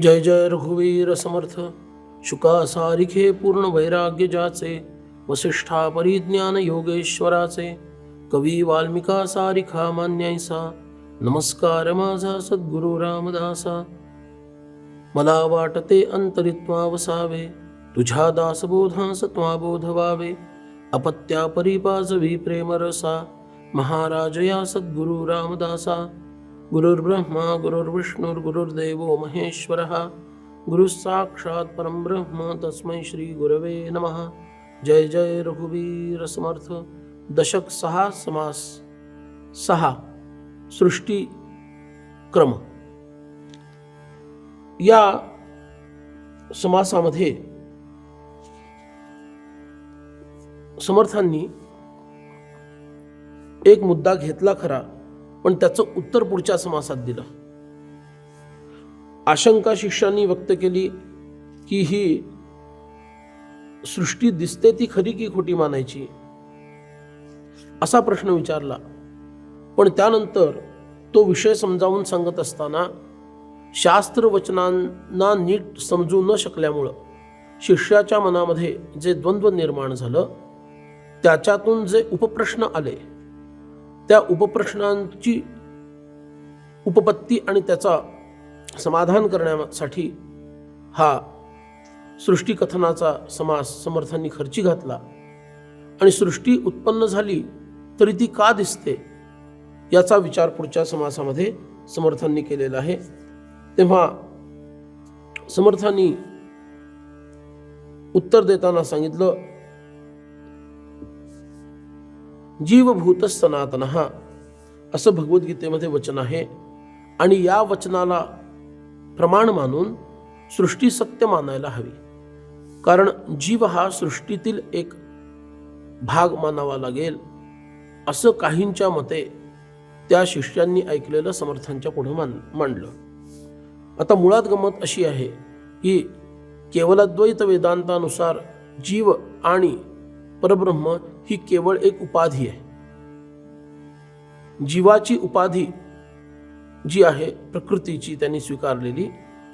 जय जय रघुवीर समर्थ. शुका सारिखे पूर्ण वैराग्य जाचे, वसिष्ठा परिज्ञान योगेश्वराचे, कवी वाल्मिका सारिखा मान्यायसा. नमस्कार माझा सद्गुरु रामदासा. मला वाटते अंतरित्वा वसावे, तुझ्या दासबोधांस त्वा बोध व्हावे. अपत्या परिपाजवी प्रेमरसा, महाराज या सद्गुरु रामदासा. गुरुर्ब्रह्मा गुरुर्विष्णुर्गुरुर्देवो महेश्वरः, गुरुः साक्षात् परं ब्रह्म तस्मै श्री गुरवे नमः. जय जय रघुवीर समर्थ. दशक 6 समास 6 सृष्टी क्रम. या समासामध्ये समर्थांनी एक मुद्दा घेतला खरा, पण त्याचं उत्तर पुढच्या समासात दिलं. आशंका शिष्यांनी व्यक्त केली की ही सृष्टी दिसते ती खरी की खोटी मानायची, असा प्रश्न विचारला. पण त्यानंतर तो विषय समजावून सांगत असताना शास्त्र वचनांना नीट समजू न शकल्यामुळं शिष्याच्या मनामध्ये जे द्वंद्व निर्माण झालं, त्याच्यातून जे उपप्रश्न आले, त्या उपप्रश्नांची उपपत्ती आणि त्याचा समाधान करण्यासाठी हा सृष्टीकथनाचा समास समर्थांनी खर्ची घातला. आणि सृष्टी उत्पन्न झाली तरी ती का दिसते याचा विचार पुढच्या समासामध्ये समर्थांनी केलेला आहे. तेव्हा समर्थांनी उत्तर देताना सांगितलं, जीवभूत सनातनः असं भगवद्गीतेमध्ये वचन आहे. आणि या वचनाला प्रमाण मानून सृष्टी सत्य मानायला हवी, कारण जीव हा सृष्टीतील एक भाग मानावा लागेल असं काहींच्या मते त्या शिष्यांनी ऐकलेलं समर्थांच्या पुढे मांडलं. आता मुळात गंमत अशी आहे की केवलाद्वैत वेदांतानुसार जीव आणि परब्रह्म ही केवळ एक उपाधी आहे. जीवाची उपाधी जी आहे प्रकृतीची त्यांनी स्वीकारलेली,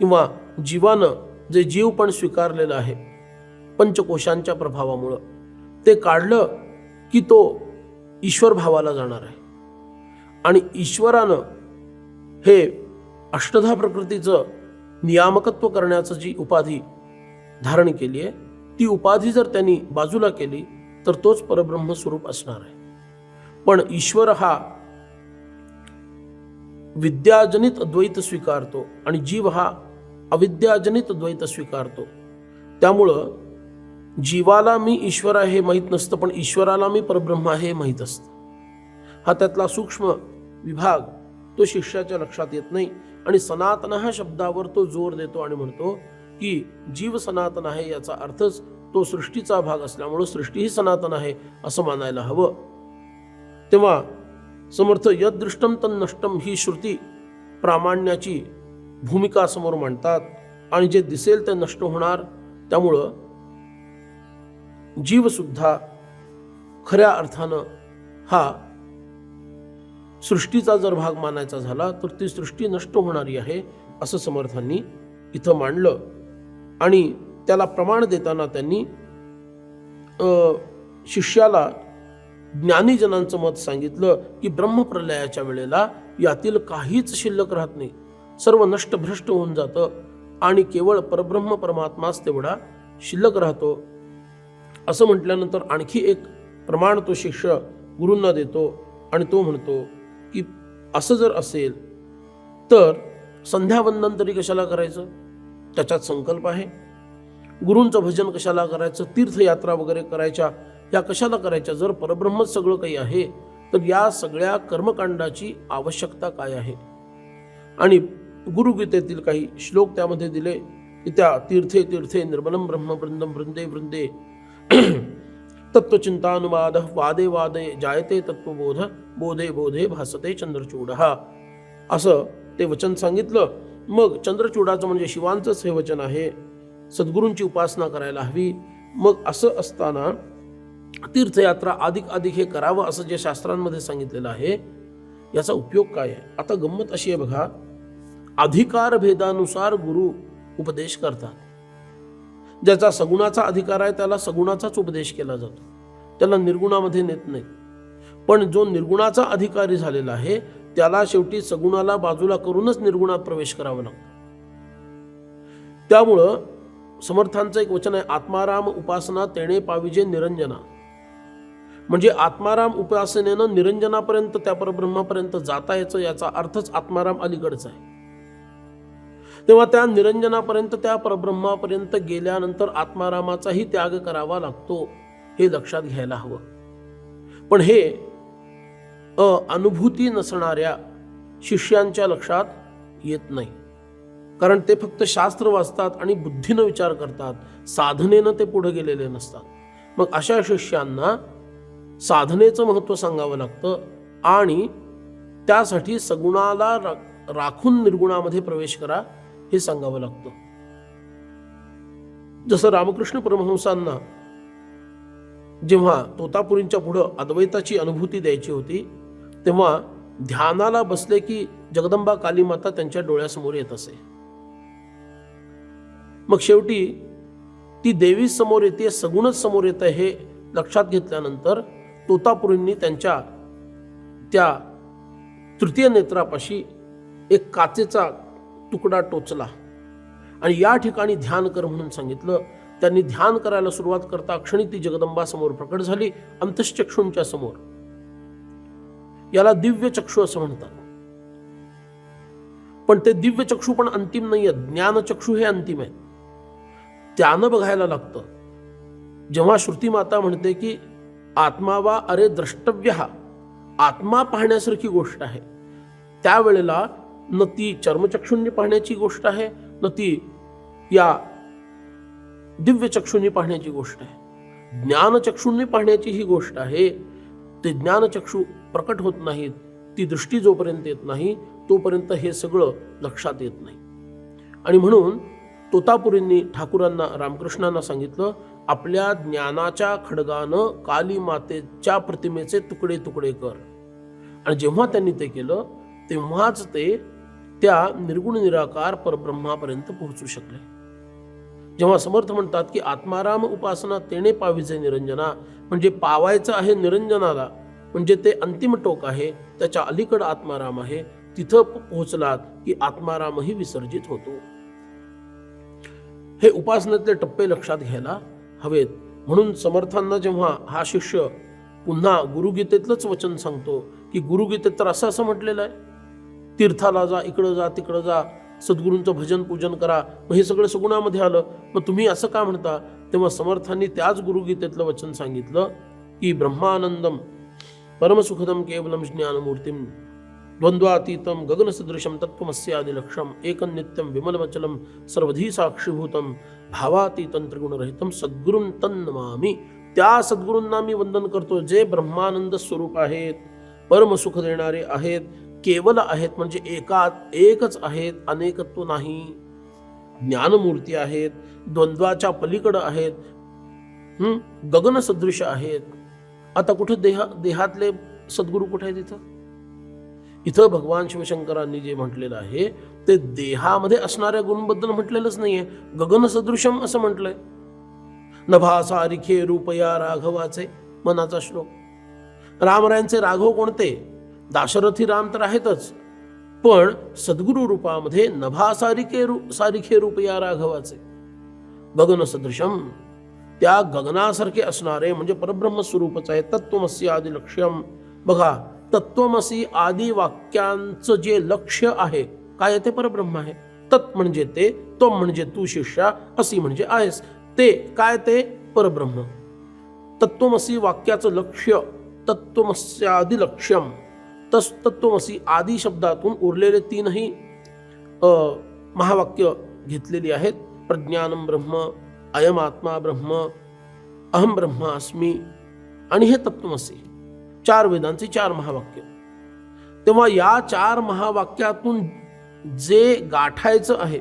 किंवा जीवानं जे जीव पण स्वीकारलेलं आहे पंचकोशांच्या प्रभावामुळं, ते काढलं की तो ईश्वर भावाला जाणार आहे. आणि ईश्वरानं हे अष्टधा प्रकृतीचं नियामकत्व करण्याचं जी उपाधी धारण केली आहे, ती उपाधी जर त्यांनी बाजूला केली तर तोच परब्रह्म स्वरूप असणार आहे. पण ईश्वर हा विद्याजनित द्वैत स्वीकारतो आणि जीव हा अविद्याजनित द्वैत स्वीकारतो. त्यामुळं जीवाला मी ईश्वर आहे हे माहीत नसतं, पण ईश्वराला मी परब्रह्म आहे हे माहीत असतं. हा त्यातला सूक्ष्म विभाग तो शिष्याच्या लक्षात येत नाही. आणि सनातन हा शब्दावर तो जोर देतो आणि म्हणतो की जीव सनातन आहे, याचा अर्थच तो सृष्टीचा भाग असल्यामुळं सृष्टी ही सनातन आहे असं मानायला हवं. तेव्हा समर्थ यदृष्टम तन्नष्टम ही श्रुती प्रामाण्याची भूमिका समोर मांडतात. आणि जे दिसेल ते नष्ट होणार, त्यामुळं जीव सुद्धा खऱ्या अर्थानं हा सृष्टीचा जर भाग मानायचा झाला तर ती सृष्टी नष्ट होणारी आहे असं समर्थांनी इथं मांडलं. आणि त्याला प्रमाण देताना त्यांनी शिष्याला ज्ञानीजनांचं मत सांगितलं की ब्रह्मप्रलयाच्या वेळेला यातील काहीच शिल्लक राहत नाही, सर्व नष्ट भ्रष्ट होऊन जातं आणि केवळ परब्रह्म परमात्माच तेवढा शिल्लक राहतो. असं म्हटल्यानंतर आणखी एक प्रमाण तो शिष्य गुरूंना देतो आणि तो म्हणतो की असं जर असेल तर संध्यावंदन तरी कशाला करायचं, त्याच्यात संकल्प आहे. गुरूंचं भजन कशाला करायचं, तीर्थयात्रा वगैरे करायच्या या कशाला करायच्या? जर परब्रह्मच सगळं काही आहे तर या सगळ्या कर्मकांडाची आवश्यकता काय आहे? आणि गुरुगीतेतील काही श्लोक त्यामध्ये दिले की त्या तीर्थे तीर्थे निर्मलम ब्रह्म वृंदम वृंदे वृंदे तत्वचिंतानुवाद वादे वादे जायते तत्वबोध बोधे बोधे भासते चंद्रचूड, असं ते वचन सांगितलं. मग चंद्रचूडाचं म्हणजे शिवांचंच हे वचन आहे, सद्गुरूंची उपासना करायला हवी. मग असं असताना तीर्थयात्रा अधिक हे करावं असं जे शास्त्रांमध्ये सांगितलेलं आहे, याचा उपयोग काय आहे? आता गंमत अशी आहे बघा, अधिकार भेदानुसार गुरु उपदेश करतात. ज्याचा सगुणाचा अधिकार आहे त्याला सगुणाचाच उपदेश केला जातो, त्याला निर्गुणामध्ये नेत नाही. पण जो निर्गुणाचा अधिकारी झालेला आहे त्याला शेवटी सगुणाला बाजूला करूनच निर्गुणात प्रवेश करावा लागतो. त्यामुळं समर्थांचं एक वचन आहे, आत्माराम उपासना तेणे पाविजे निरंजना. म्हणजे आत्माराम उपासनेनं निरंजनापर्यंत, त्या परब्रह्मापर्यंत जाता यायचं, याचा अर्थच आत्माराम अलीकडचा आहे. तेव्हा त्या निरंजनापर्यंत, त्या परब्रह्मापर्यंत गेल्यानंतर आत्मारामाचाही त्याग करावा लागतो, हे लक्षात घ्यायला हवं. पण हे अनुभूती नसणाऱ्या शिष्यांच्या लक्षात येत नाही, कारण ते फक्त शास्त्र वाचतात आणि बुद्धीनं विचार करतात, साधनेनं ते पुढे गेलेले नसतात. मग अशा शिष्यांना साधनेचं महत्त्व सांगावं लागतं आणि त्यासाठी सगुणाला राखून निर्गुणामध्ये प्रवेश करा हे सांगावं लागतं. जसं रामकृष्ण परमहंसांना जेव्हा तोतापुरींच्या पुढं अद्वैताची अनुभूती द्यायची होती, तेव्हा ध्यानाला बसले की जगदंबा कालीमाता त्यांच्या डोळ्यासमोर येत असे. मग शेवटी ती देवी समोर येते, सगुणच समोर येत आहे हे लक्षात घेतल्यानंतर तोतापुरींनी त्यांच्या त्या तृतीय नेत्रापाशी एक काचेचा तुकडा टोचला आणि या ठिकाणी ध्यान कर म्हणून सांगितलं. त्यांनी ध्यान करायला सुरुवात करता क्षणी ती जगदंबा समोर प्रकट झाली, अंतश्चक्षूंच्या समोर. याला दिव्य चक्षु असं म्हणतात. पण ते दिव्य चक्षु पण अंतिम नाहीये, ज्ञानचक्षु हे अंतिम आहे, त्यानं बघायला लागतं. जेव्हा श्रुती माता म्हणते की आत्मा वा अरे द्रष्टव्य, आत्मा पाहण्यासारखी गोष्ट आहे, त्यावेळेला न ती चर्मचक्षूंनी पाहण्याची गोष्ट आहे, न ती या दिव्य चक्षूंनी पाहण्याची गोष्ट आहे, ज्ञानचक्षूंनी पाहण्याची ही गोष्ट आहे. ते ज्ञानचक्षू प्रकट होत नाहीत, ती दृष्टी जोपर्यंत येत नाही तोपर्यंत हे सगळं लक्षात येत नाही. आणि म्हणून तोतापुरींनी ठाकूरांना, रामकृष्णांना सांगितलं, आपल्या ज्ञानाच्या खडगानं काली मातेच्या प्रतिमेचे तुकडे तुकडे कर. आणि जेव्हा त्यांनी ते केलं तेव्हाच ते त्या निर्गुण निराकार परब्रह्मापर्यंत पोहोचू शकले. जेव्हा समर्थ म्हणतात की आत्माराम उपासना तेणे पाविजे निरंजना, म्हणजे पावायचं आहे निरंजनाला, म्हणजे ते अंतिम टोक आहे, त्याच्या अलीकडं आत्माराम आहे, तिथं पोहोचलात की आत्मारामही विसर्जित होतो. हे उपासनेतले टप्पे लक्षात घ्यायला हवेत. म्हणून समर्थांना जेव्हा हा शिष्य पुन्हा गुरुगीतेतलंच वचन सांगतो की गुरुगीतेत तर असं म्हटलेलं आहे, तीर्थाला जा, इकडं जा, तिकडं जा, सद्गुरूंचं भजन पूजन करा, मग हे सगळं सगुणामध्ये आलं, मग तुम्ही असं का म्हणता? तेव्हा समर्थांनी त्याच गुरुगीतेतलं वचन सांगितलं की ब्रह्मानंदम परमसुखदम केवलम ज्ञानमूर्तिम द्वंद्वातीतम गगनसदृशम तत्त्वमस्यादिलक्ष्यम एकं नित्यं विमलमचलम सर्वधी साक्षीभूतम भावातीतं त्रिगुणरहितं सद्गुरुं तन्नमामि. त्या सद्गुरूंना मी वंदन करतो जे ब्रह्मानंद स्वरूप आहेत, परमसुख देणारे आहेत, केवल आहेत, म्हणजे एकच आहेत, अनेकत्व नाही, ज्ञानमूर्ती आहेत, द्वंद्वाच्या पलीकडं आहेत, गगनसदृश आहेत. आता कुठं देहातले सद्गुरू कुठे आहेत? इथं भगवान शिवशंकरांनी जे म्हटलेलं आहे ते देहामध्ये असणाऱ्या गुणांबद्दल म्हटलेलंच नाहीये, गगनसदृशम असं म्हटलंय. नभासारिखे रूपया राघवाचे, मनाचा श्लोक. रामरायांचे राघव कोणते? दाशरथी राम तर आहेतच, पण सद्गुरु रूपामध्ये सारिखे रूपया राघवाचे, गगनसदृशम, त्या गगनासारखे असणारे म्हणजे परब्रह्म स्वरूपच आहे. तत्त्वमसी आदी लक्ष्यम. बघा, तत्त्वमसी आदी वाक्यांचं जे लक्ष्य आहे काय, ते परब्रह्म आहे. तत् म्हणजे ते, त्वम म्हणजे तू शिष्या, असी म्हणजे आहेस, ते काय, ते परब्रह्म. तत्त्वमसी वाक्याचं लक्ष्य तत्त्वमस्यादि लक्ष्यम. तत्त्वमसी आदी शब्दातून उरलेले तीनही महावाक्य घेतलेली आहेत. प्रज्ञानम ब्रह्म, अयम आत्मा ब्रह्म, अहम ब्रह्मास्मी आणि हे तत्त्वमसी. 4 वेदांचे 4 महावाक्य. तेव्हा या 4 महावाक्यातून जे गाठायचं आहे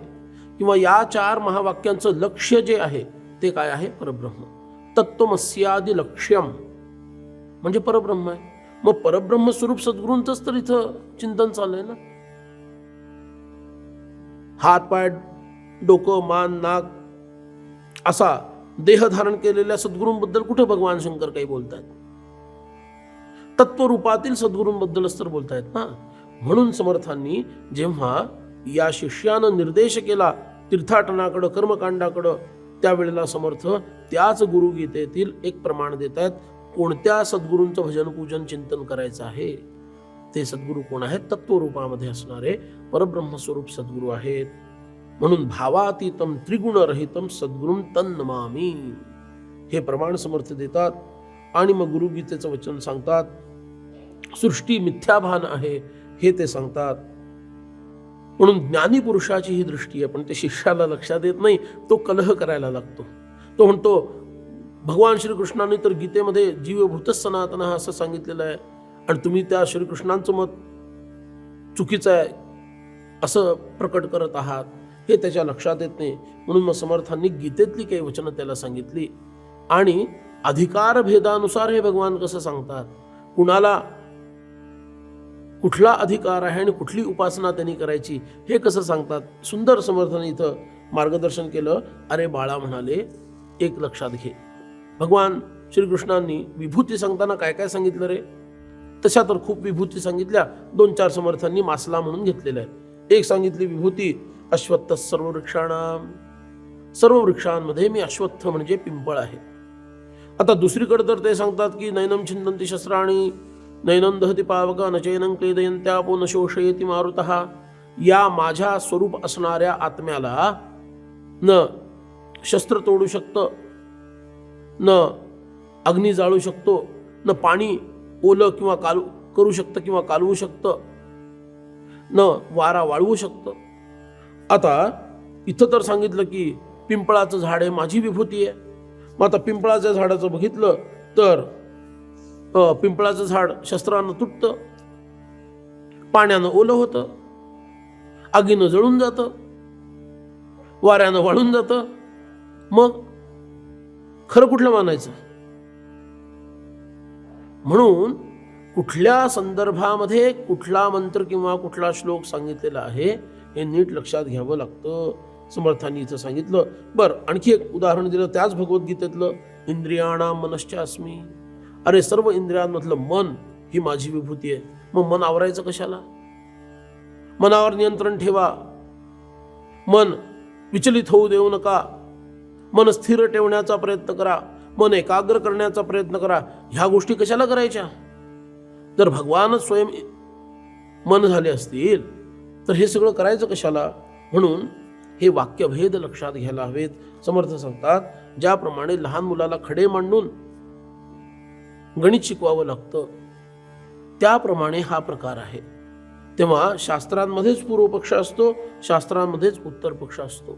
किंवा या 4 महावाक्यांचं लक्ष्य जे आहे ते काय आहे? परब्रह्म. तत्त्वमस्यादि लक्ष्यम म्हणजे परब्रह्म आहे. मग परब्रह्म स्वरूप सद्गुरूंचंच तर इथं चिंतन चाललंय ना. हात पाय डोकं, मान, नाक असा देह धारण केलेल्या सद्गुरूंबद्दल कुठे भगवान शंकर काही बोलतायत? तत्वरूपातील सद्गुरूंबद्दलच तर बोलतायत ना. म्हणून समर्थांनी जेव्हा या शिष्यानं निर्देश केला तीर्थाटनाकडं, कर्मकांडाकडं, त्यावेळेला समर्थ त्याच गुरुगीतेतील एक प्रमाण देत आहेत. कोणत्या सद्गुरूंचं भजन, पूजन, चिंतन करायचं आहे? ते सद्गुरू कोण आहेत? तत्वरूपामध्ये असणारे परब्रह्मस्वरूप सद्गुरू आहेत. म्हणून भावातीतम त्रिगुणरहितम सद्गुरुम तन्नमामि हे प्रमाण समर्थ देतात. आणि मग गुरुगीतेचं वचन सांगतात. सृष्टी मिथ्याभान आहे हे ते सांगतात. म्हणून ज्ञानी पुरुषाची ही दृष्टी आहे, पण ते शिष्याला लक्षात येत नाही. तो कलह करायला लागतो. तो म्हणतो भगवान श्रीकृष्णाने तर गीतेमध्ये जीवभूत सनातन असं सांगितलेलं आहे आणि तुम्ही त्या श्रीकृष्णांचं मत चुकीचं आहे असं प्रकट करत आहात. हे त्याच्या लक्षात येत नाही. म्हणून मग समर्थांनी गीतेतली काही वचनं त्याला सांगितली आणि अधिकार भेदानुसार हे भगवान कसं सांगतात, कुणाला कुठला अधिकार आहे आणि कुठली उपासना त्यांनी करायची हे कसं सांगतात, सुंदर समर्थांनी इथं मार्गदर्शन केलं. अरे बाळा म्हणाले, एक लक्षात घे, भगवान श्रीकृष्णांनी विभूती सांगताना काय काय सांगितलं रे? तशा तर खूप विभूती सांगितल्या. 2-4 समर्थांनी मासला म्हणून घेतलेल्या आहेत. एक सांगितली विभूती अश्वत्थ सर्व वृक्षाणाम, सर्व वृक्षांमध्ये मी अश्वत्थ म्हणजे पिंपळ आहे. आता दुसरीकडे तर ते सांगतात की नैनम छिंदंती शस्त्राणी नैनं दहती पावक न चैनं क्लेदयन्त्यापो न शोषयति मारुतः. या माझ्या स्वरूप असणाऱ्या आत्म्याला न शस्त्र तोडू शकतं, न अग्नी जाळू शकतो, न पाणी ओलं किंवा कालू करू शकतं किंवा कालवू शकतं, न वारा वाळवू शकतं. आता इथं तर सांगितलं की पिंपळाचं झाड आहे, माझी विभूती आहे. मग आता पिंपळाच्या झाडाचं बघितलं तर पिंपळाचं झाड शस्त्रानं तुटतं, पाण्यानं ओलं होतं, आगीनं जळून जातं, वाऱ्यानं वाळून जातं. मग खरं कुठलं मानायचं? म्हणून कुठल्या संदर्भामध्ये कुठला मंत्र किंवा कुठला श्लोक सांगितलेला आहे हे नीट लक्षात घ्यावं लागतं. समर्थांनी इथं सांगितलं. बरं, आणखी एक उदाहरण दिलं त्याच भगवद्गीतेतलं, इंद्रियाणाम मनश्चास्मी. अरे सर्व इंद्रियांमधलं मन ही माझी विभूती आहे. मग मन आवरायचं कशाला? मनावर नियंत्रण ठेवा, मन विचलित होऊ देऊ नका, मन स्थिर ठेवण्याचा प्रयत्न करा, मन एकाग्र करण्याचा प्रयत्न करा. ह्या गोष्टी कशाला करायच्या? जर भगवानच स्वयं मन झाले असतील तर हे सगळं करायचं कशाला? म्हणून हे वाक्यभेद लक्षात घ्यायला हवेत. समर्थ सांगतात, ज्याप्रमाणे लहान मुलाला खडे मांडून गणित शिकवावं लागतं त्याप्रमाणे हा प्रकार आहे. तेव्हा शास्त्रांमध्येच पूर्व पक्ष असतो, शास्त्रांमध्येच उत्तर पक्ष असतो.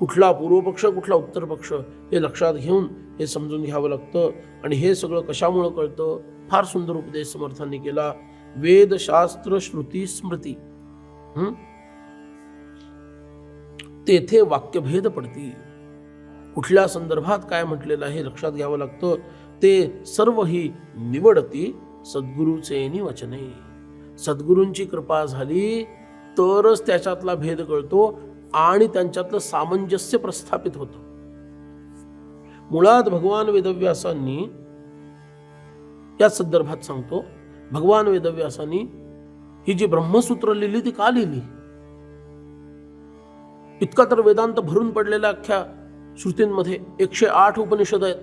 कुठला पूर्व पक्ष कुठला उत्तर पक्ष हे लक्षात घेऊन हे समजून घ्यावं लागतं. आणि हे सगळं कशामुळं कळतं? फार सुंदर उपदेश समर्थांनी केला. वेद, शास्त्र, श्रुती, स्मृती तेथे वाक्यभेद पडतील. कुठल्या संदर्भात काय म्हटलेलं आहे लक्षात घ्यावं लागतं. ते सर्व ही निवडती सद्गुरूचे वचने. सद्गुरूंची कृपा झाली तरच त्याच्यातला भेद कळतो आणि त्यांच्यातलं सामंजस्य प्रस्थापित होतं. मुळात भगवान वेदव्यासांनी या संदर्भात सांगतो, भगवान वेदव्यासांनी ही जी ब्रह्मसूत्र लिहिली ती का लिहिली? इतका तर वेदांत भरून पडलेल्या अख्ख्या श्रुतींमध्ये 108 उपनिषद आहेत.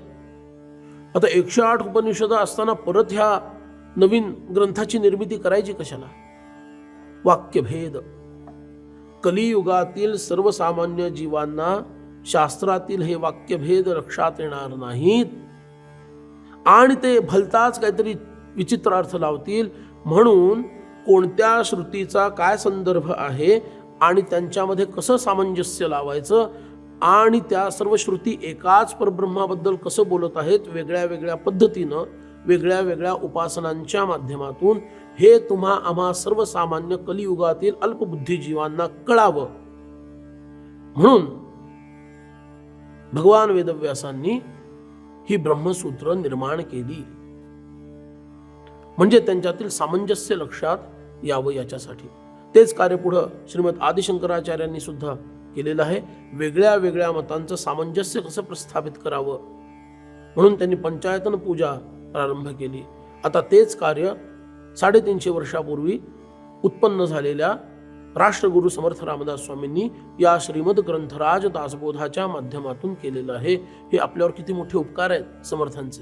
आता 108 उपनिषद असताना परत ह्या नवीन ग्रंथाची निर्मिती करायची कशाला? वाक्यभेद. कलियुगातील सर्वसामान्य जीवांना शास्त्रातील हे वाक्यभेद लक्षात येणार नाहीत आणि ते भलताच काहीतरी विचित्र अर्थ लावतील. म्हणून कोणत्या श्रुतीचा काय संदर्भ आहे आणि त्यांच्यामध्ये कसं सामंजस्य लावायचं आणि त्या सर्व श्रुती एकाच परब्रह्माबद्दल कसं बोलत आहेत वेगळ्या वेगळ्या पद्धतीनं, वेगळ्या वेगळ्या उपासनांच्या माध्यमातून, हे तुम्हा आम्हा सर्वसामान्य कलियुगातील अल्पबुद्धी जीवांना कळावं म्हणून भगवान वेदव्यासांनी ही ब्रह्मसूत्र निर्माण केली. म्हणजे त्यांच्यातील सामंजस्य लक्षात यावं याच्यासाठी. तेच कार्य पुढं श्रीमद आदिशंकराचार्यांनी सुद्धा केलेलं आहे. वेगळ्या वेगळ्या मतांचं सामंजस्य कसं प्रस्थापित करावं म्हणून त्यांनी पंचायतन पूजा प्रारंभ केली. आता तेच कार्य 350 वर्षापूर्वी उत्पन्न झालेल्या राष्ट्रगुरु समर्थ रामदास स्वामींनी या श्रीमद ग्रंथराज दासबोधाच्या माध्यमातून केलेलं आहे. हे आपल्यावर किती मोठे उपकार आहेत समर्थांचे.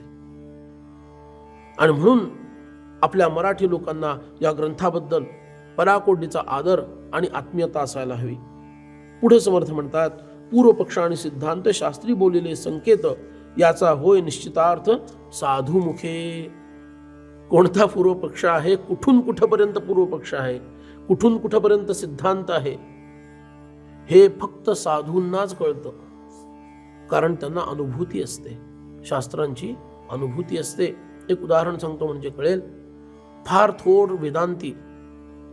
आणि म्हणून आपल्या मराठी लोकांना या ग्रंथाबद्दल पराकोटीचा आदर आणि आत्मीयता असायला हवी. पुढे समर्थ म्हणतात, पूर्व पक्ष आणि सिद्धांत शास्त्री बोलिले संकेत याचा होय निश्चितार्थ साधू मुखे. कोणता पूर्व पक्ष आहे, कुठून कुठपर्यंत पूर्व पक्ष आहे, कुठून कुठपर्यंत सिद्धांत आहे, हे फक्त साधूंनाच कळतं. कारण त्यांना अनुभूती असते, शास्त्रांची अनुभूती असते. एक उदाहरण सांगतो म्हणजे कळेल. फार थोर वेदांती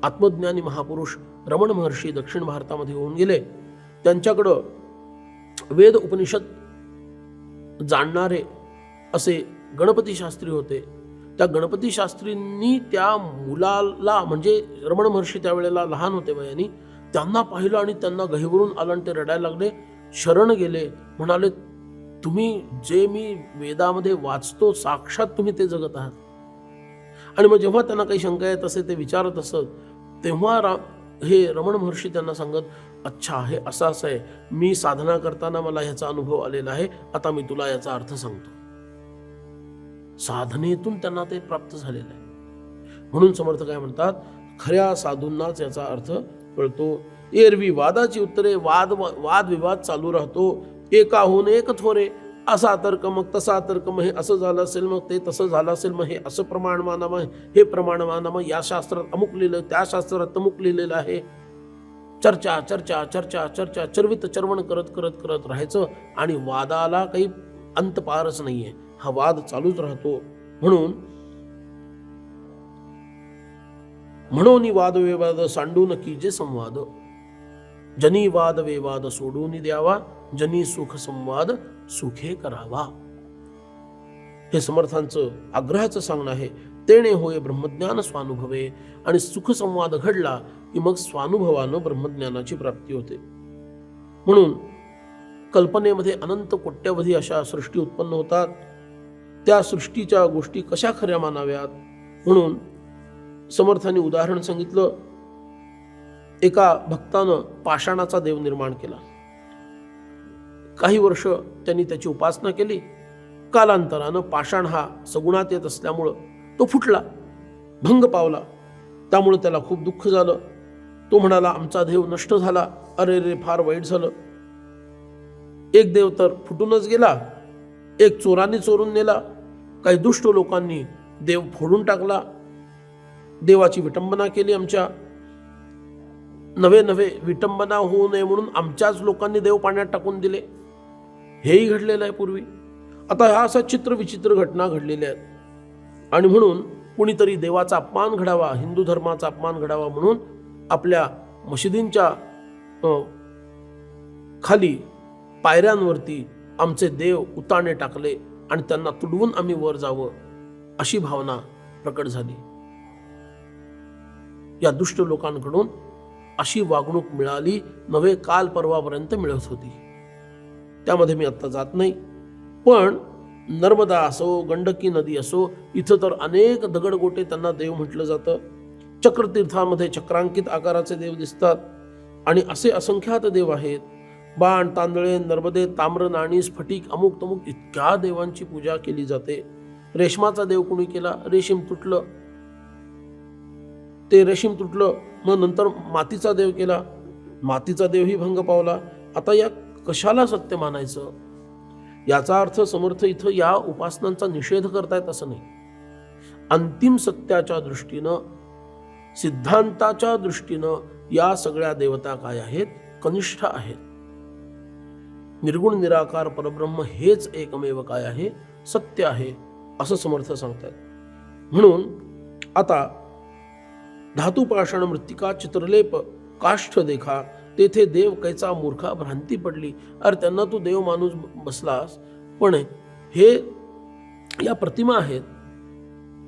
आत्मज्ञानी महापुरुष रमण महर्षी दक्षिण भारतामध्ये होऊन गेले. त्यांच्याकडं वेद उपनिषद जाणणारे असे गणपती शास्त्री होते. त्या गणपती शास्त्रींनी त्या मुलाला, म्हणजे रमण महर्षी त्यावेळेला लहान होते वयानी, त्यांना पाहिलं आणि त्यांना गहिवरून आलं आणि ते रडायला लागले, शरण गेले. म्हणाले, तुम्ही जे मी वेदामध्ये वाचतो साक्षात तुम्ही ते जगत आहात. आणि मग जेव्हा त्यांना काही शंका येत असे, ते विचारत असत, तेव्हा हे रमण महर्षी त्यांना सांगत, अच्छा हे असं असं आहे, मी साधना करताना मला ह्याचा अनुभव आलेला आहे, आता मी तुला याचा अर्थ सांगतो. साधनेतून त्यांना ते प्राप्त झालेलं आहे. म्हणून समर्थ काय म्हणतात, खऱ्या साधूंनाच याचा अर्थ कळतो. एरवी वादाची उत्तरे वादविवाद चालू राहतो. एकाहून एक थोरे, असा तर्क मग तसा तर्क, मग हे असं झालं असेल, मग ते तसं झालं असेल, मग हे असं प्रमाण मानावं, हे प्रमाण मानावं, या शास्त्रात अमुक लिहिलं, त्या शास्त्रात अमुक लिहिलेलं आहे. चर्चा चर्चा चर्चा चर्चा, चर्वित चर्वण करत करत करत राहायचं आणि वादाला काही अंत पारच नाहीये. हा वाद चालूच राहतो. म्हणून वादविवाद सांडून कीजे संवाद, जनी वाद विवाद सोडून द्यावा, जनी सुख संवाद सुखे करावा. हे समर्थांचं आग्रहाचं सांगणं आहे. तेणे होय ब्रह्मज्ञान स्वानुभवे. आणि सुख संवाद घडला की मग स्वानुभवानं ब्रह्मज्ञानाची प्राप्ती होते. म्हणून कल्पनेमध्ये अनंत कोट्यवधी अशा सृष्टी उत्पन्न होतात. त्या सृष्टीच्या गोष्टी कशा खऱ्या मानाव्यात म्हणून समर्थांनी उदाहरण सांगितलं. एका भक्तानं पाषाणाचा देव निर्माण केला. काही वर्ष त्यांनी त्याची उपासना केली. कालांतरानं पाषाण हा सगुणात येत असल्यामुळं तो फुटला, भंग पावला. त्यामुळे त्याला खूप दुःख झालं. तो म्हणाला, आमचा देव नष्ट झाला, अरे रे फार वाईट झालं. एक देव तर फुटूनच गेला, एक चोरांनी चोरून नेला, काही दुष्ट लोकांनी देव फोडून टाकला, देवाची विटंबना केली. आमच्या नवे विटंबना होऊ नये म्हणून आमच्याच लोकांनी देव पाण्यात टाकून दिले. हेही घडलेलं आहे पूर्वी. आता ह्या अशा चित्रविचित्र घटना घडलेल्या आहेत. आणि म्हणून कुणीतरी देवाचा अपमान घडावा, हिंदू धर्माचा अपमान घडावा म्हणून आपल्या मशिदींच्या खाली पायऱ्यांवरती आमचे देव उताने टाकले आणि त्यांना तुडवून आम्ही वर जावं, अशी भावना प्रकट झाली. या दुष्ट लोकांकडून अशी वागणूक मिळाली, नवे काल परवापर्यंत मिळत होती. त्यामध्ये मी आता जात नाही. पण नर्मदा असो, गंडकी नदी असो, इथं तर अनेक दगडगोटे त्यांना देव म्हटलं जातं. चक्रतीर्थामध्ये चक्रांकित आकाराचे देव दिसतात आणि असे असंख्यात देव आहेत. बाण, तांदळे, नर्मदे, ताम्र, नाणी, स्फटिक, अमुक तमुक इतक्या देवांची पूजा केली जाते. रेशमाचा देव कोणी केला, रेशीम तुटलं, ते रेशीम तुटलं. मग नंतर मातीचा देव केला, मातीचा देवही भंग पावला. आता या कशाला सत्य मानायचं? याचा अर्थ समर्थ इथं या उपासनांचा निषेध करतायत असं नाही. अंतिम सत्याच्या दृष्टीनं, सिद्धांताच्या दृष्टीनं या सगळ्या देवता काय आहेत? कनिष्ठ आहेत. निर्गुण निराकार परब्रह्म हेच एकमेव काय आहे? सत्य आहे, असं समर्थ सांगतात. म्हणून आता धातू पाषाण मृत्तिका चित्रलेप काष्ठ देखा, तेथे देव कैचा मूर्खा भ्रांती पडली. अरे त्यांना तू देव माणूस बसलास, पण हे या प्रतिमा आहेत,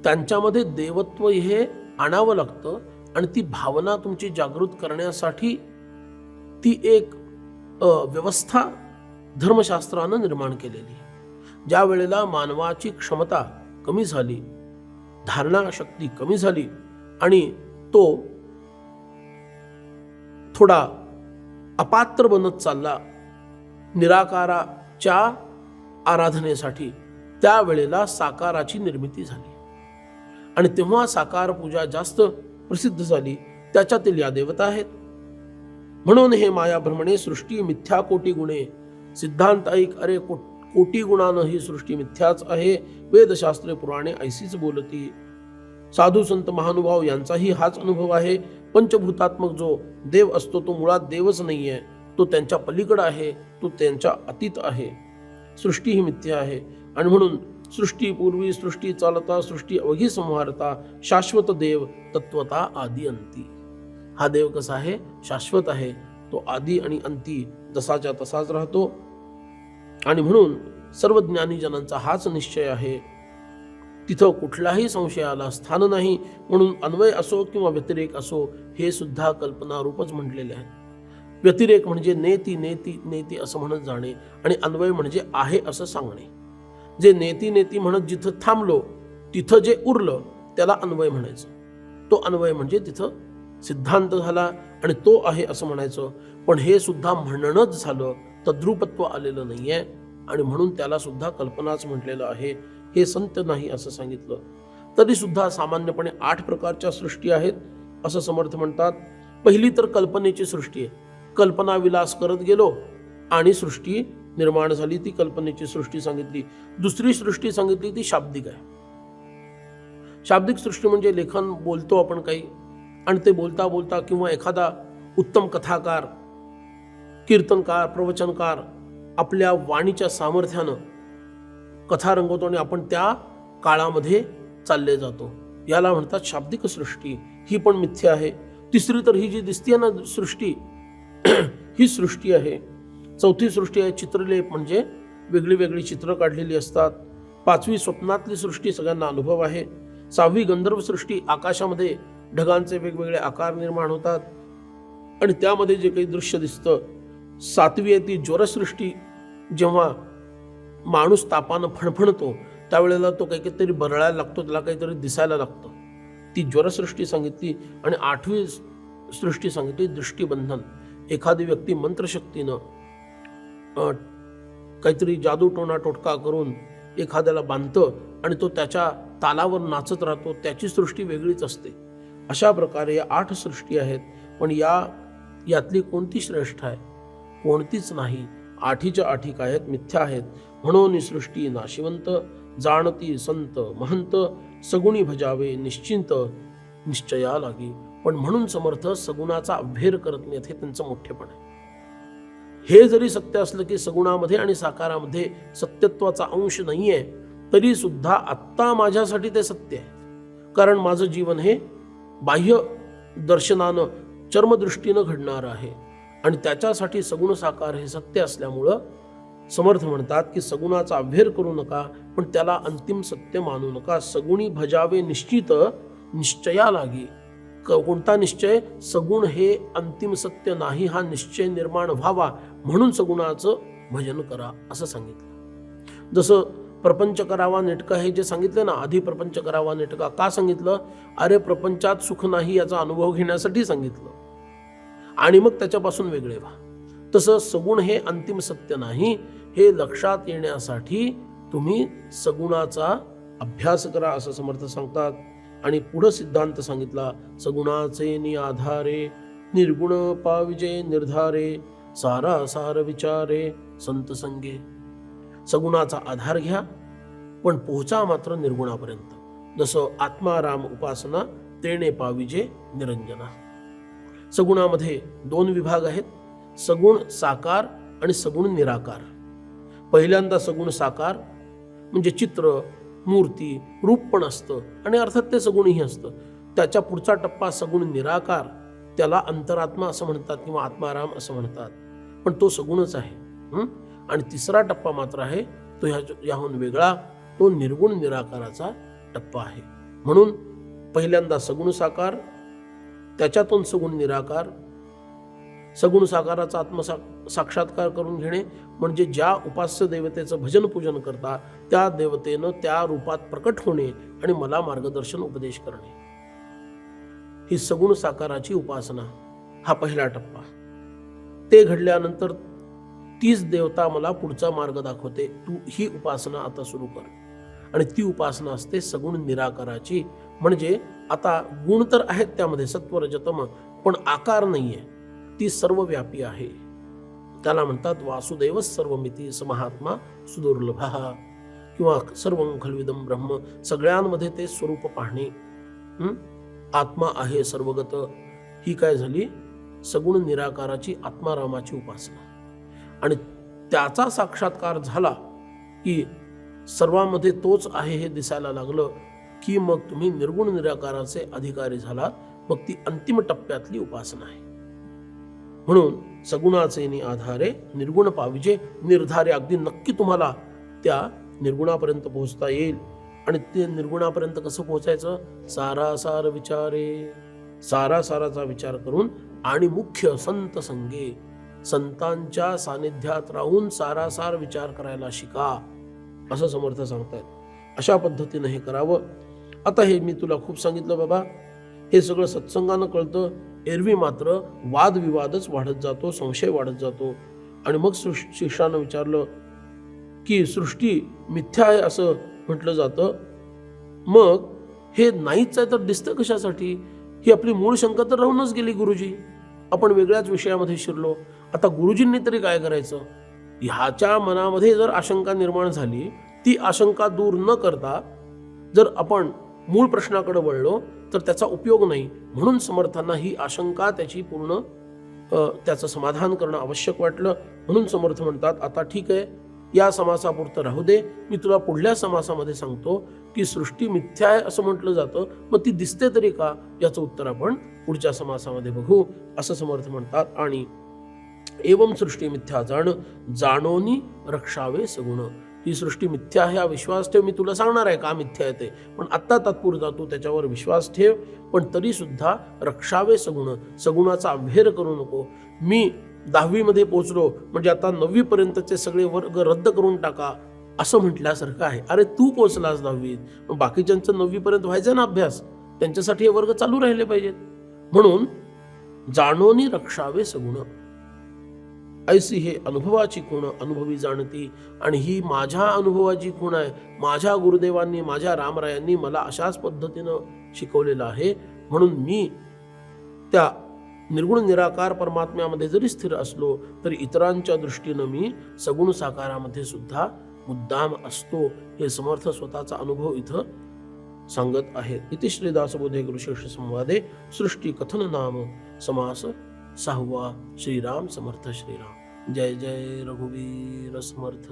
त्यांच्यामध्ये देवत्व हे आणावं लागतं आणि ती भावना तुमची जागृत करण्यासाठी ती एक व्यवस्था धर्मशास्त्रानं निर्माण केलेली. ज्या वेळेला मानवाची क्षमता कमी झाली, धारणा शक्ती कमी झाली आणि तो थोडा अपात्र बनत चालला निराकाराच्या आराधनेसाठी, त्यावेळेला साकाराची निर्मिती झाली आणि तेव्हा साकार पूजा जास्त प्रसिद्ध झाली. त्याच्यातील या देवता आहेत. म्हणून हे माया भ्रमणे सृष्टी मिथ्या कोटी गुणे, सिद्धांत ऐक अरे कोटी गुणानं ही सृष्टी मिथ्याच आहे. वेदशास्त्रे पुराणे ऐसीच बोलती. साधू संत महानुभाव यांचाही हाच अनुभव आहे. पंचभूतात्मक जो देव असतो तो मुळात देवच नाहीये, तो त्यांच्या पलीकडे आहे, तो त्यांच्या अतीत आहे. सृष्टी ही मिथ्या आहे आणि म्हणून सृष्टी पूर्वी, सृष्टी चालता, सृष्टी अवघी संहारता, शाश्वत देव तत्वता आदि अंती. हा देव कसा आहे? शाश्वत आहे. तो आदि आणि अंती जसाच्या तसाच राहतो आणि म्हणून सर्व ज्ञानीजनांचा हाच निश्चय आहे. तिथं कुठलाही संशयाला स्थान नाही. म्हणून अन्वय असो किंवा व्यतिरेक असो, हे सुद्धा कल्पनारूपच म्हटलेले आहे. व्यतिरेक म्हणजे नेती नेती नेती असं म्हणत जाणे आणि अन्वय म्हणजे आहे असं सांगणे. जे नेती नेती म्हणत जिथं थांबलो तिथं जे उरलं त्याला अन्वय म्हणायचं. तो अन्वय म्हणजे तिथं सिद्धांत झाला आणि तो आहे असं म्हणायचं. पण हे सुद्धा म्हणणंच झालं, तद्रूपत्व आलेलं नाहीये आणि म्हणून त्याला सुद्धा कल्पनाच म्हटलेलं आहे. हे संत नाही असं सांगितलं. तरी सुद्धा सामान्यपणे 8 प्रकारच्या सृष्टी आहेत असं समर्थ म्हणतात. पहिली तर कल्पनेची सृष्टी आहे. कल्पना विलास करत गेलो आणि सृष्टी निर्माण झाली, ती कल्पनेची सृष्टी सांगितली. दुसरी सृष्टी सांगितली ती शाब्दिक आहे. शाब्दिक सृष्टी म्हणजे लेखन, बोलतो आपण काही आणि ते बोलता बोलता किंवा एखादा उत्तम कथाकार, कीर्तनकार, प्रवचनकार आपल्या वाणीच्या सामर्थ्यानं कथा रंगवतो आणि आपण त्या काळामध्ये चालले जातो. याला म्हणतात शाब्दिक सृष्टी. ही पण मिथ्या आहे. तिसरी तर ही जी दिसते ना सृष्टी, ही सृष्टी आहे. चौथी सृष्टी आहे चित्रलेप, म्हणजे वेगळी वेगळी चित्र काढलेली असतात. 5वी स्वप्नातली सृष्टी सगळ्यांना अनुभव आहे. 6वी गंधर्व सृष्टी, आकाशामध्ये ढगांचे वेगवेगळे आकार निर्माण होतात आणि त्यामध्ये जे काही दृश्य दिसतं. 7वी आहे ती ज्वरसृष्टी, जेव्हा माणूस तापानं फणफणतो त्यावेळेला तो काहीतरी बरळायला लागतो, त्याला काहीतरी दिसायला लागतं, ती ज्वरसृष्टी सांगितली. आणि 8वी सृष्टी सांगितली दृष्टीबंधन. एखादी व्यक्ती मंत्रशक्तीनं काहीतरी जादू टोना टोटका करून एखाद्याला बांधतं आणि तो त्याच्या तालावर नाचत राहतो, त्याची सृष्टी वेगळीच असते. अशा प्रकारे या 8 सृष्टी आहेत. पण यातली कोणती श्रेष्ठ आहे? कोणतीच नाही. 8च्या 8 काय आहेत? मिथ्या आहेत. म्हणून सृष्टी नाशिवंत, जाणती संत महंत, सगुणी भजावे निश्चिंत निश्चया लागी. पण म्हणून समर्थ सगुणाचा अभ्येर करत नाहीत, हे त्यांचं मोठेपण आहे. हे जरी सत्य असलं की सगुणामध्ये आणि साकारामध्ये सत्यत्वाचा अंश नाहीये, तरी सुद्धा आत्ता माझ्यासाठी ते सत्य आहे. कारण माझं जीवन हे बाह्य दर्शनानं, चर्मदृष्टीनं घडणारं आहे आणि त्याच्यासाठी सगुण साकार हे सत्य असल्यामुळं समर्थ म्हणतात की सगुणाचा अभ्येर करू नका, पण त्याला अंतिम सत्य मानू नका. सगुणी भजावे निश्चित निश्चया लागी. कोणता निश्चय? सगुण हे अंतिम सत्य नाही, हा निश्चय निर्माण व्हावा म्हणून सगुणाचं भजन करा असं सांगितलं. जसं प्रपंच करावा नेटका हे जे सांगितलं ना, आधी प्रपंच करावा नेटका का सांगितलं? अरे प्रपंचात सुख नाही याचा अनुभव घेण्यासाठी सांगितलं आणि मग त्याच्यापासून वेगळे व्हा. तसं सगुण हे अंतिम सत्य नाही हे लक्षात येण्यासाठी तुम्ही सगुणाचा अभ्यास करा असं समर्थ सांगतात. आणि पुढं सिद्धांत सांगितला, सगुणाचे नि आधारे निर्गुण पाविजे निर्धारे, सारा सार विचारे संत संगे. सगुणाचा आधार घ्या पण पोहोचा मात्र निर्गुणापर्यंत. जसं आत्माराम उपासना तेणे पाविजे निरंजना. सगुणामध्ये 2 विभाग आहेत, सगुण साकार आणि सगुण निराकार. पहिल्यांदा सगुण साकार म्हणजे चित्र, मूर्ती, रूप पण असतं आणि अर्थात ते सगुणही असतं. त्याच्या पुढचा टप्पा सगुण निराकार, त्याला अंतरात्मा असं म्हणतात किंवा आत्माराम असं म्हणतात, पण तो सगुणच आहे. आणि तिसरा टप्पा मात्र आहे तो याहून वेगळा, तो निर्गुण निराकाराचा टप्पा आहे. म्हणून पहिल्यांदा सगुण साकार, त्याच्यातून सगुण निराकार, सगुण साकाराचा साक्षात्कार करून घेणे म्हणजे ज्या उपास्य देवतेचं भजन पूजन करता त्या देवतेनं त्या रूपात प्रकट होणे आणि मला मार्गदर्शन उपदेश करणे, ही सगुण साकाराची उपासना, हा पहिला टप्पा. ते घडल्यानंतर तीच देवता मला पुढचा मार्ग दाखवते, तू ही उपासना आता सुरू कर. आणि ती उपासना असते सगुण निराकाराची. म्हणजे आता गुण तर आहेत त्यामध्ये सत्व रजतम, पण आकार नाहीये, ती सर्वव्यापी आहे. त्याला म्हणतात वासुदेव सर्वमिती समहात्मा सुदुर्लभ, किंवा सर्वं खल्विदं ब्रह्म, सगळ्यांमध्ये ते स्वरूप पाहणे. आत्मा आहे सर्वगत. ही काय झाली सगुण निराकाराची आत्मारामाची उपासना. आणि त्याचा साक्षात्कार झाला की सर्वांमध्ये तोच आहे हे दिसायला लागलं की मग तुम्ही निर्गुण निराकाराचे अधिकारी झालात. मग ती अंतिम टप्प्यातली उपासना आहे. म्हणून सगुणाचे आधारे निर्गुण पाविजे निर्धारे. अगदी नक्की तुम्हाला त्या निर्गुणापर्यंत पोहोचता येईल. आणि ते निर्गुणापर्यंत कसं पोहोचायचं? सारासार विचारे, सारासाराचा विचार करून आणि मुख्य संत संगे, संतांच्या सानिध्यात राहून सारासार विचार करायला शिका, असं समर्थ सांगतायत. अशा पद्धतीनं हे करावं. आता हे मी तुला खूप सांगितलं बाबा, हे सगळं सत्संगानं कळतं. एरवी मात्र वादविवादच वाढत जातो, संशय वाढत जातो. आणि मग शिष्यानं विचारलं की सृष्टी मिथ्या आहे असं म्हटलं जातं, मग हे नाहीच आहे तर दिसतं कशासाठी? ही आपली मूळ शंका तर राहूनच गेली गुरुजी. आपण वेगळ्याच विषयामध्ये शिरलो. आता गुरुजींनी तरी काय करायचं? ह्याच्या मनामध्ये जर आशंका निर्माण झाली, ती आशंका दूर न करता जर आपण मूळ प्रश्नाकडे वळलो तर त्याचा उपयोग नाही. म्हणून समर्थांना ही आशंका त्याची पूर्ण त्याचं समाधान करणं आवश्यक वाटलं. म्हणून समर्थ म्हणतात आता ठीक आहे, या समासापुरतं राहू दे, मी तुला पुढल्या समासामध्ये सांगतो की सृष्टी मिथ्या आहे असं म्हटलं जातं, मग ती दिसते तरी का? याचं उत्तर आपण पुढच्या समासामध्ये बघू, असं समर्थ म्हणतात. आणि एवं सृष्टी मिथ्या जाणोनी रक्षावे सगुण. ही सृष्टी मिथ्या आहे हा विश्वास ठेव. मी तुला सांगणार आहे का मिथ्या आहे ते, पण आत्ता तात्पुरता तू त्याच्यावर विश्वास ठेव. पण तरी सुद्धा रक्षावे सगुण, सगुणाचा अभेर करू नको. मी 10वी मध्ये पोहोचलो म्हणजे आता 9वी पर्यंतचे सगळे वर्ग रद्द करून टाका असं म्हटल्यासारखं आहे. अरे तू पोहोचलास 10वीत, मग बाकीच्यांचं 9वी पर्यंत व्हायचा ना अभ्यास, त्यांच्यासाठी हे वर्ग चालू राहिले पाहिजेत. म्हणून जाणोनी रक्षावे सगुण, ऐसी हे अनुभवाची खूण अनुभवी जाणती. आणि ही माझ्या अनुभवाची खूण आहे. माझ्या गुरुदेवांनी, माझ्या रामरायांनी मला अशाच पद्धतीनं शिकवलेलं आहे. म्हणून मी त्या निर्गुण निराकार परमात्म्यामध्ये जरी स्थिर असलो तरी इतरांच्या दृष्टीनं मी सगुण साकारामध्ये सुद्धा मुद्दाम असतो. हे समर्थ स्वतःचा अनुभव इथं सांगत आहेत. इति श्री दासबोधे गुरुशिष्य संवादे सृष्टी कथन नाम समास 6वा. श्रीराम समर्थ श्रीराम. जय जय रघुवीर समर्थ.